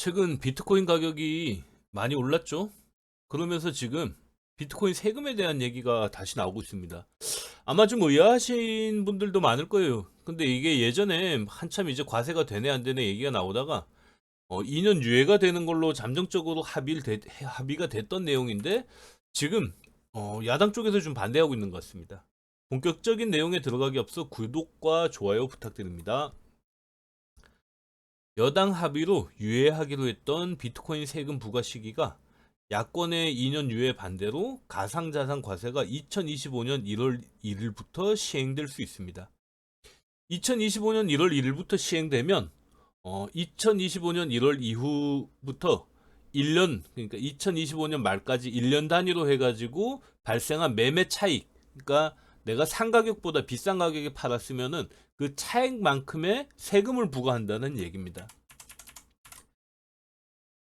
최근 비트코인 가격이 많이 올랐죠? 그러면서 지금 비트코인 세금에 대한 얘기가 다시 나오고 있습니다. 아마 좀 의아하신 분들도 많을 거예요. 근데 이게 예전에 한참 이제 과세가 되네 안 되네 얘기가 나오다가 2년 유예가 되는 걸로 잠정적으로 합의가 됐던 내용인데 지금 야당 쪽에서 좀 반대하고 있는 것 같습니다. 본격적인 내용에 들어가기 앞서 구독과 좋아요 부탁드립니다. 여당 합의로 유예하기로 했던 비트코인 세금 부과 시기가 야권의 2년 유예 반대로 가상자산 과세가 2025년 1월 1일부터 시행될 수 있습니다. 2025년 1월 1일부터 시행되면 2025년 1월 이후부터 1년, 그러니까 2025년 말까지 1년 단위로 해가지고 발생한 매매 차익, 그러니까 내가 산 가격보다 비싼 가격에 팔았으면은 그 차익만큼의 세금을 부과한다는 얘기입니다.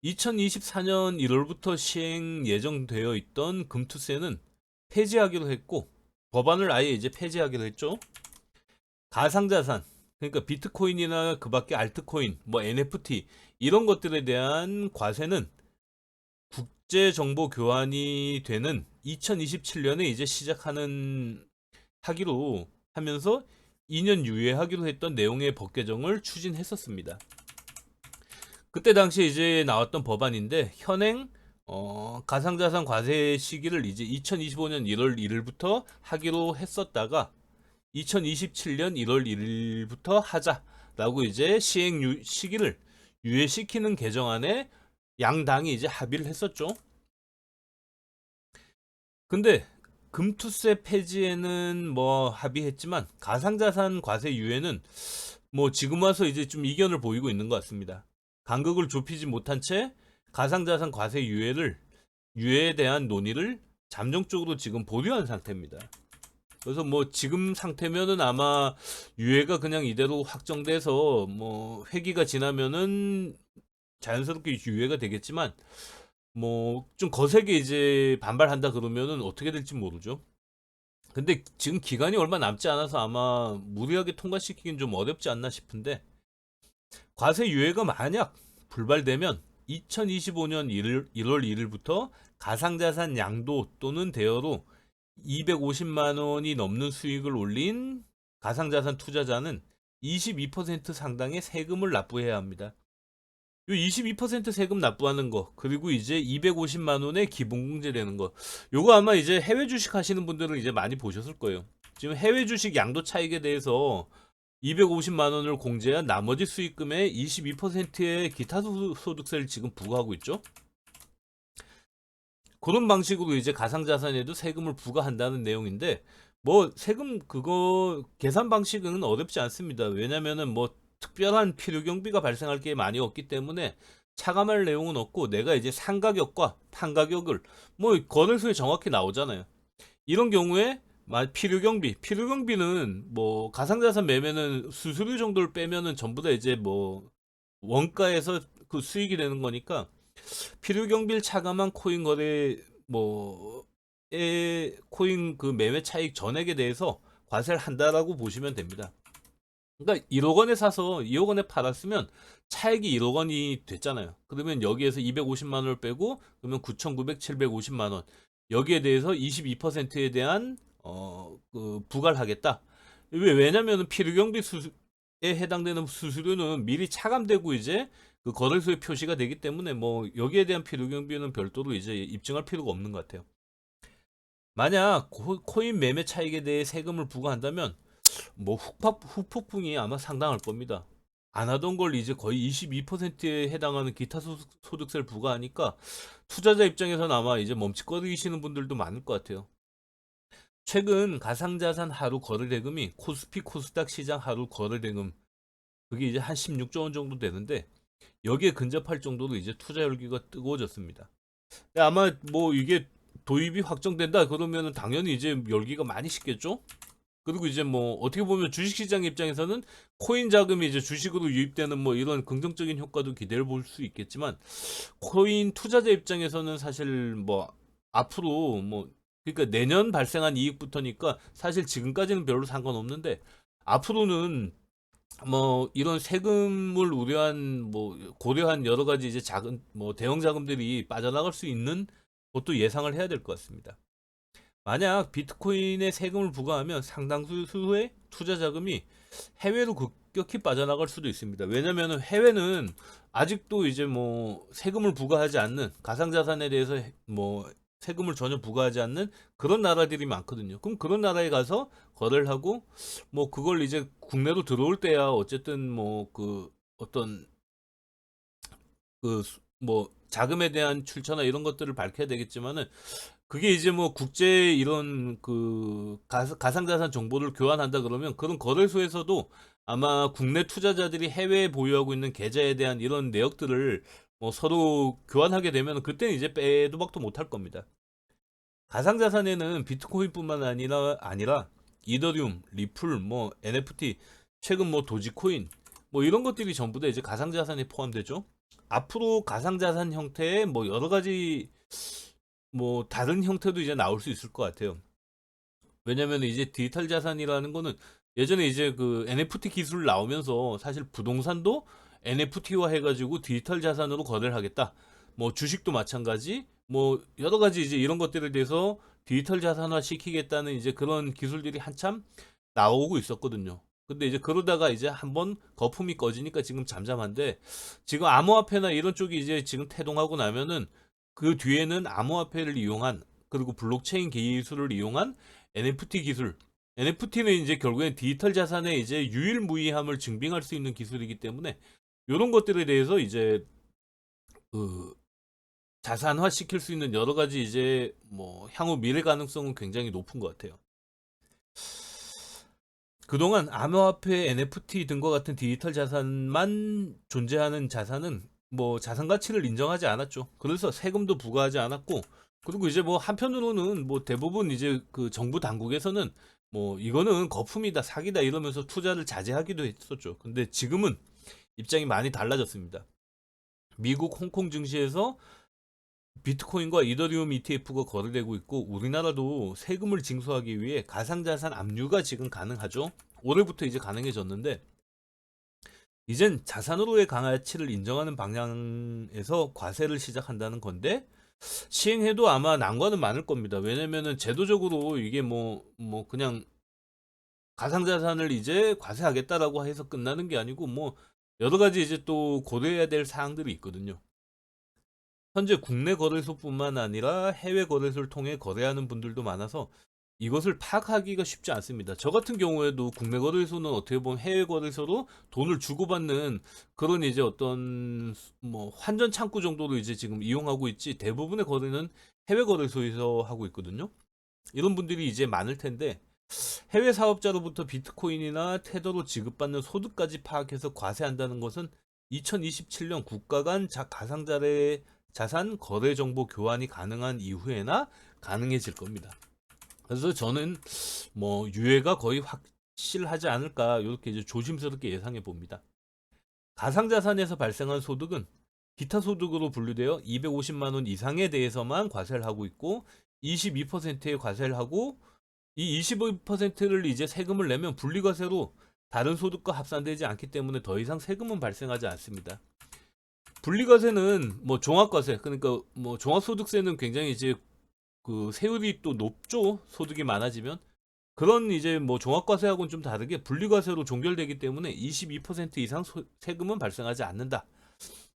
2024년 1월부터 시행 예정되어 있던 금투세는 폐지하기로 했고, 법안을 아예 이제 폐지하기로 했죠. 가상자산, 그러니까 비트코인이나 그 밖에 알트코인, 뭐 NFT 이런 것들에 대한 과세는 국제 정보 교환이 되는 2027년에 이제 하기로 하면서 2년 유예하기로 했던 내용의 법 개정을 추진했었습니다. 그때 당시에 이제 나왔던 법안인데 현행 가상자산 과세 시기를 이제 2025년 1월 1일부터 하기로 했었다가 2027년 1월 1일부터 하자라고 이제 시기를 유예시키는 개정안에 양당이 이제 합의를 했었죠. 근데 금투세 폐지에는 뭐 합의했지만 가상자산 과세 유예는 뭐 지금 와서 이제 좀 이견을 보이고 있는 것 같습니다. 간극을 좁히지 못한 채 가상자산 과세 유예에 대한 논의를 잠정적으로 지금 보류한 상태입니다. 그래서 뭐 지금 상태면은 아마 유예가 그냥 이대로 확정돼서 뭐 회기가 지나면은 자연스럽게 유예가 되겠지만 뭐 좀 거세게 이제 반발한다 그러면은 어떻게 될지 모르죠. 근데 지금 기간이 얼마 남지 않아서 아마 무리하게 통과시키긴 좀 어렵지 않나 싶은데 과세 유예가 만약 불발되면 2025년 1월 1일부터 가상자산 양도 또는 대여로 250만 원이 넘는 수익을 올린 가상자산 투자자는 22% 상당의 세금을 납부해야 합니다. 요 22% 세금 납부하는 거, 그리고 이제 250만 원의 기본공제 되는 거. 요거 아마 이제 해외 주식 하시는 분들은 이제 많이 보셨을 거예요. 지금 해외 주식 양도 차익에 대해서 250만 원을 공제한 나머지 수익금의 22%의 기타 소득세를 지금 부과하고 있죠. 그런 방식으로 이제 가상자산에도 세금을 부과한다는 내용인데 뭐 세금 그거 계산 방식은 어렵지 않습니다. 왜냐면은 뭐 특별한 필요 경비가 발생할 게 많이 없기 때문에 차감할 내용은 없고 내가 이제 산 가격과 판 가격을 뭐 거래소에 정확히 나오잖아요. 이런 경우에 필요 경비는 뭐 가상자산 매매는 수수료 정도를 빼면은 전부 다 이제 뭐 원가에서 그 수익이 되는 거니까 필요 경비를 차감한 코인 거래 코인 그 매매 차익 전액에 대해서 과세를 한다라고 보시면 됩니다. 그러니까 1억 원에 사서 2억 원에 팔았으면 차익이 1억 원이 됐잖아요. 그러면 여기에서 250만 원을 빼고 그러면 9,900, 750만 원. 여기에 대해서 22%에 대한 그 부과를 하겠다. 왜냐면은 필요 경비 수수에 해당되는 수수료는 미리 차감되고 이제 그 거래소에 표시가 되기 때문에 뭐 여기에 대한 필요 경비는 별도로 이제 입증할 필요가 없는 것 같아요. 만약 코인 매매 차익에 대해 세금을 부과한다면 뭐 후폭풍이 아마 상당할 겁니다. 안 하던 걸 이제 거의 22%에 해당하는 기타 소득세를 부과하니까 투자자 입장에서는 아마 이제 멈칫거리시는 분들도 많을 것 같아요. 최근 가상자산 하루 거래대금이 코스피 코스닥 시장 하루 거래대금 그게 이제 한 16조 원 정도 되는데 여기에 근접할 정도로 이제 투자 열기가 뜨거워졌습니다. 아마 뭐 이게 도입이 확정된다 그러면은 당연히 이제 열기가 많이 식겠죠? 그리고 이제 뭐 어떻게 보면 주식시장 입장에서는 코인 자금이 이제 주식으로 유입되는 뭐 이런 긍정적인 효과도 기대해 볼 수 있겠지만 코인 투자자 입장에서는 사실 뭐 앞으로 뭐 그러니까 내년 발생한 이익부터니까 사실 지금까지는 별로 상관없는데 앞으로는 뭐 이런 세금을 우려한 뭐 고려한 여러 가지 이제 작은 뭐 대형 자금들이 빠져나갈 수 있는 것도 예상을 해야 될 것 같습니다. 만약 비트코인에 세금을 부과하면 상당수의 투자 자금이 해외로 급격히 빠져나갈 수도 있습니다. 왜냐하면 해외는 아직도 이제 뭐 세금을 부과하지 않는 가상자산에 대해서 뭐 세금을 전혀 부과하지 않는 그런 나라들이 많거든요. 그럼 그런 나라에 가서 거래를 하고 뭐 그걸 이제 국내로 들어올 때야 어쨌든 뭐 그 어떤 그 뭐 자금에 대한 출처나 이런 것들을 밝혀야 되겠지만은 그게 이제 뭐 국제 이런 그 가상자산 정보를 교환한다 그러면 그런 거래소에서도 아마 국내 투자자들이 해외에 보유하고 있는 계좌에 대한 이런 내역들을 뭐 서로 교환하게 되면 그때는 이제 빼도 박도 못할 겁니다. 가상자산에는 비트코인뿐만 아니라 이더리움, 리플, 뭐 NFT, 최근 뭐 도지코인 뭐 이런 것들이 전부 다 이제 가상자산에 포함되죠. 앞으로 가상자산 형태의 뭐 여러 가지 뭐 다른 형태도 이제 나올 수 있을 것 같아요. 왜냐면 이제 디지털 자산이라는 거는 예전에 이제 그 NFT 기술 나오면서 사실 부동산도 NFT화 해가지고 디지털 자산으로 거래를 하겠다. 뭐 주식도 마찬가지. 뭐 여러 가지 이제 이런 것들에 대해서 디지털 자산화 시키겠다는 이제 그런 기술들이 한참 나오고 있었거든요. 근데 이제 그러다가 이제 한번 거품이 꺼지니까 지금 잠잠한데 지금 암호화폐나 이런 쪽이 이제 지금 태동하고 나면은 그 뒤에는 암호화폐를 이용한 그리고 블록체인 기술을 이용한 NFT 기술. NFT는 이제 결국엔 디지털 자산의 이제 유일무이함을 증빙할 수 있는 기술이기 때문에 이런 것들에 대해서 이제 그 자산화 시킬 수 있는 여러 가지 이제 뭐 향후 미래 가능성은 굉장히 높은 것 같아요. 그동안 암호화폐, NFT 등과 같은 디지털 자산만 존재하는 자산은 뭐 자산 가치를 인정하지 않았죠. 그래서 세금도 부과하지 않았고, 그리고 이제 뭐 한편으로는 뭐 대부분 이제 그 정부 당국에서는 뭐 이거는 거품이다, 사기다 이러면서 투자를 자제하기도 했었죠. 근데 지금은 입장이 많이 달라졌습니다. 미국 홍콩 증시에서 비트코인과 이더리움 ETF가 거래되고 있고 우리나라도 세금을 징수하기 위해 가상자산 압류가 지금 가능하죠. 올해부터 이제 가능해졌는데 이젠 자산으로의 가치를 인정하는 방향에서 과세를 시작한다는 건데 시행해도 아마 난관은 많을 겁니다. 왜냐면은 제도적으로 이게 뭐 그냥 가상자산을 이제 과세하겠다라고 해서 끝나는 게 아니고 뭐 여러 가지 이제 또 고려해야 될 사항들이 있거든요. 현재 국내 거래소뿐만 아니라 해외 거래소를 통해 거래하는 분들도 많아서 이것을 파악하기가 쉽지 않습니다. 저 같은 경우에도 국내 거래소는 어떻게 보면 해외 거래소로 돈을 주고받는 그런 이제 어떤 뭐 환전 창구 정도로 이제 지금 이용하고 있지 대부분의 거래는 해외 거래소에서 하고 있거든요. 이런 분들이 이제 많을 텐데 해외 사업자로부터 비트코인이나 테더로 지급받는 소득까지 파악해서 과세한다는 것은 2027년 국가 간 가상자의 자산 거래 정보 교환이 가능한 이후에나 가능해질 겁니다. 그래서 저는 뭐 유예가 거의 확실하지 않을까 이렇게 이제 조심스럽게 예상해 봅니다. 가상자산에서 발생한 소득은 기타 소득으로 분류되어 250만 원 이상에 대해서만 과세를 하고 있고 22%에 과세를 하고 이 25%를 이제 세금을 내면 분리과세로 다른 소득과 합산되지 않기 때문에 더 이상 세금은 발생하지 않습니다. 분리과세는 뭐 종합과세 그러니까 뭐 종합소득세는 굉장히 이제 그 세율이 또 높죠. 소득이 많아지면 그런 이제 뭐 종합과세하고는 좀 다르게 분리과세로 종결되기 때문에 22% 이상 세금은 발생하지 않는다.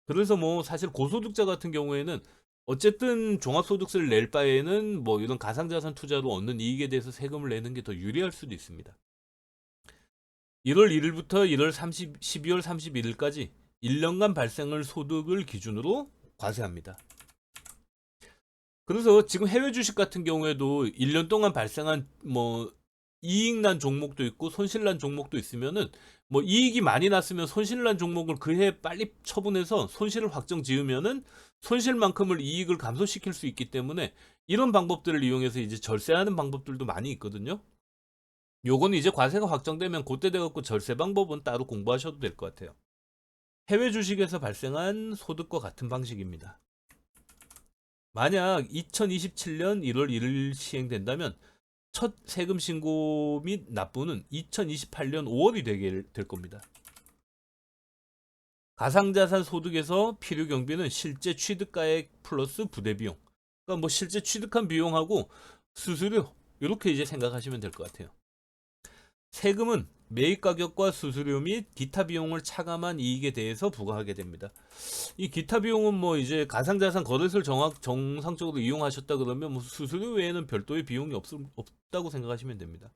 그래서 뭐 사실 고소득자 같은 경우에는 어쨌든 종합소득세를 낼 바에는 뭐 이런 가상자산 투자로 얻는 이익에 대해서 세금을 내는 게 더 유리할 수도 있습니다. 1월 1일부터 12월 31일까지 1년간 발생을 소득을 기준으로 과세합니다. 그래서 지금 해외 주식 같은 경우에도 1년 동안 발생한 뭐 이익 난 종목도 있고 손실 난 종목도 있으면은 뭐 이익이 많이 났으면 손실 난 종목을 그해 빨리 처분해서 손실을 확정 지으면은 손실만큼을 이익을 감소시킬 수 있기 때문에 이런 방법들을 이용해서 이제 절세하는 방법들도 많이 있거든요. 요거는 이제 과세가 확정되면 그때 돼갖고 절세 방법은 따로 공부하셔도 될 것 같아요. 해외 주식에서 발생한 소득과 같은 방식입니다. 만약 2027년 1월 1일 시행된다면 첫 세금 신고 및 납부는 2028년 5월이 되게 될 겁니다. 가상자산 소득에서 필요 경비는 실제 취득가액 플러스 부대 비용. 그러니까 뭐 실제 취득한 비용하고 수수료 이렇게 이제 생각하시면 될 것 같아요. 세금은 매입 가격과 수수료 및 기타 비용을 차감한 이익에 대해서 부과하게 됩니다. 이 기타 비용은 뭐 이제 가상자산 거래소를 정상적으로 이용하셨다 그러면 뭐 수수료 외에는 별도의 비용이 없다고 생각하시면 됩니다.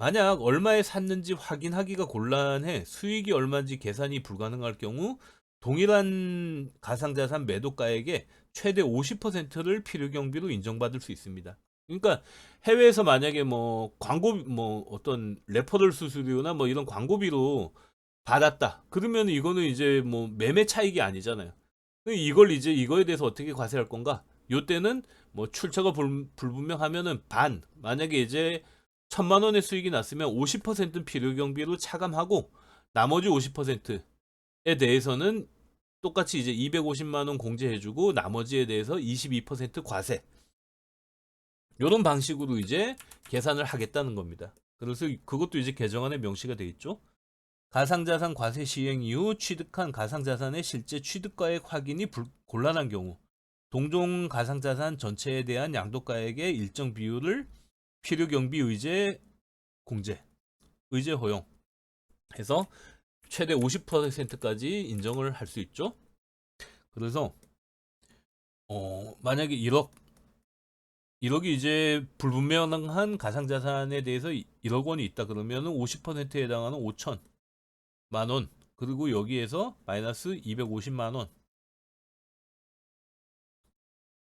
만약 얼마에 샀는지 확인하기가 곤란해 수익이 얼마인지 계산이 불가능할 경우 동일한 가상자산 매도가액의 최대 50%를 필요경비로 인정받을 수 있습니다. 그러니까 해외에서 만약에 뭐 광고 뭐 어떤 레퍼럴 수수료나 뭐 이런 광고비로 받았다. 그러면 이거는 이제 뭐 매매 차익이 아니잖아요. 이걸 이제 이거에 대해서 어떻게 과세할 건가? 요때는 뭐 출처가 불분명하면은 반 만약에 이제 1,000만 원의 수익이 났으면 50%는 필요경비로 차감하고 나머지 50%에 대해서는 똑같이 이제 250만 원 공제해주고 나머지에 대해서 22% 과세. 이런 방식으로 이제 계산을 하겠다는 겁니다. 그래서 그것도 이제 개정안에 명시가 되어 있죠. 가상자산 과세 시행 이후 취득한 가상자산의 실제 취득가액 확인이 곤란한 경우 동종 가상자산 전체에 대한 양도가액의 일정 비율을 필요경비 의제 공제, 의제 허용 해서 최대 50%까지 인정을 할 수 있죠. 그래서 만약에 1억이 이제 불분명한 가상자산에 대해서 1억 원이 있다 그러면은 50%에 해당하는 5천만 원 그리고 여기에서 마이너스 250만 원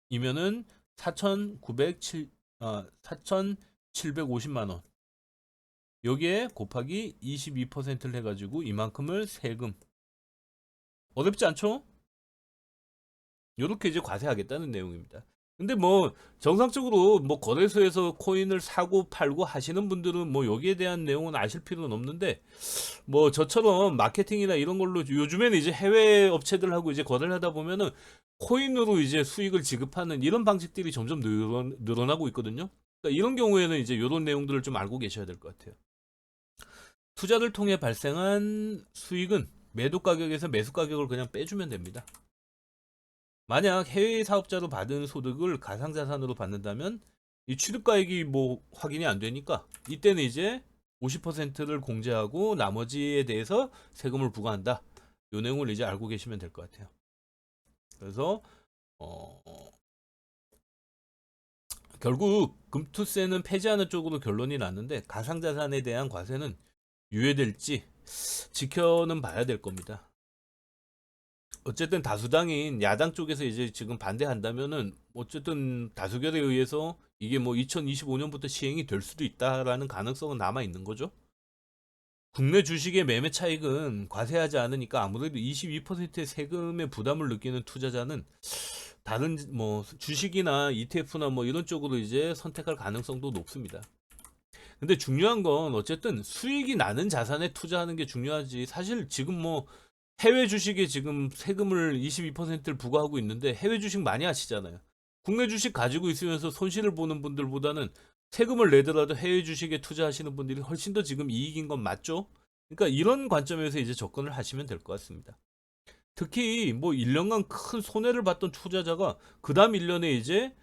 이면은 4,750만 원 여기에 곱하기 22%를 해가지고 이만큼을 세금. 어렵지 않죠? 요렇게 이제 과세하겠다는 내용입니다. 근데 뭐 정상적으로 뭐 거래소에서 코인을 사고 팔고 하시는 분들은 뭐 여기에 대한 내용은 아실 필요는 없는데 뭐 저처럼 마케팅이나 이런 걸로 요즘에는 이제 해외 업체들하고 이제 거래를 하다 보면은 코인으로 이제 수익을 지급하는 이런 방식들이 점점 늘어나고 있거든요. 그러니까 이런 경우에는 이제 이런 내용들을 좀 알고 계셔야 될 것 같아요. 투자를 통해 발생한 수익은 매도 가격에서 매수 가격을 그냥 빼주면 됩니다. 만약 해외 사업자로 받은 소득을 가상자산으로 받는다면 이 취득가액이 뭐 확인이 안 되니까 이때는 이제 50%를 공제하고 나머지에 대해서 세금을 부과한다. 이 내용을 이제 알고 계시면 될 것 같아요. 그래서 어, 결국 금투세는 폐지하는 쪽으로 결론이 났는데 가상자산에 대한 과세는 유예될지 지켜는 봐야 될 겁니다. 어쨌든 다수당인 야당 쪽에서 이제 지금 반대한다면은 어쨌든 다수결에 의해서 이게 뭐 2025년부터 시행이 될 수도 있다라는 가능성은 남아 있는 거죠. 국내 주식의 매매 차익은 과세하지 않으니까 아무래도 22%의 세금의 부담을 느끼는 투자자는 다른 뭐 주식이나 ETF나 뭐 이런 쪽으로 이제 선택할 가능성도 높습니다. 근데 중요한 건 어쨌든 수익이 나는 자산에 투자하는 게 중요하지. 사실 지금 뭐 해외 주식에 지금 세금을 22%를 부과하고 있는데 해외 주식 많이 하시잖아요. 국내 주식 가지고 있으면서 손실을 보는 분들보다는 세금을 내더라도 해외 주식에 투자하시는 분들이 훨씬 더 지금 이익인 건 맞죠? 그러니까 이런 관점에서 이제 접근을 하시면 될 것 같습니다. 특히 뭐 1년간 큰 손해를 봤던 투자자가 그 다음 1년에 이제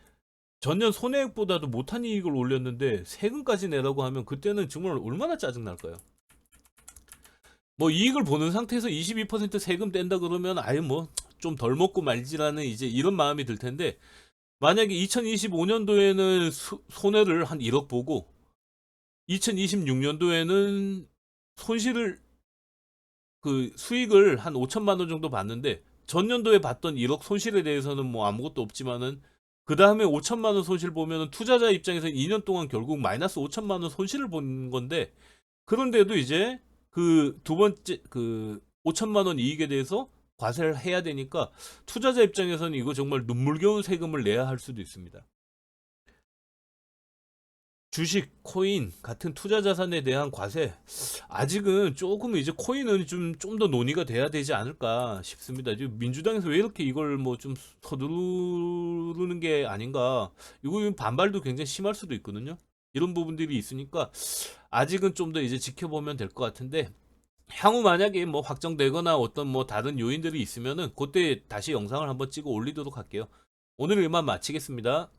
전년 손해액보다도 못한 이익을 올렸는데 세금까지 내라고 하면 그때는 정말 얼마나 짜증날까요? 뭐 이익을 보는 상태에서 22% 세금 뗀다 그러면 아예 뭐 좀 덜 먹고 말지라는 이제 이런 마음이 들 텐데 만약에 2025년도에는 손해를 한 1억 보고 2026년도에는 손실을 그 수익을 한 5천만 원 정도 봤는데 전년도에 봤던 1억 손실에 대해서는 뭐 아무것도 없지만은 그 다음에 5천만 원 손실 보면은 투자자 입장에서 2년 동안 결국 마이너스 5천만 원 손실을 본 건데 그런데도 이제 그 두 번째 그 5천만 원 이익에 대해서 과세를 해야 되니까 투자자 입장에서는 이거 정말 눈물겨운 세금을 내야 할 수도 있습니다. 주식, 코인 같은 투자 자산에 대한 과세 아직은 조금 이제 코인은 좀 더 논의가 돼야 되지 않을까 싶습니다. 지금 민주당에서 왜 이렇게 이걸 뭐 좀 서두르는 게 아닌가? 이거 반발도 굉장히 심할 수도 있거든요. 이런 부분들이 있으니까 아직은 좀 더 이제 지켜보면 될 것 같은데 향후 만약에 뭐 확정되거나 어떤 뭐 다른 요인들이 있으면은 그때 다시 영상을 한번 찍어 올리도록 할게요. 오늘 일만 마치겠습니다.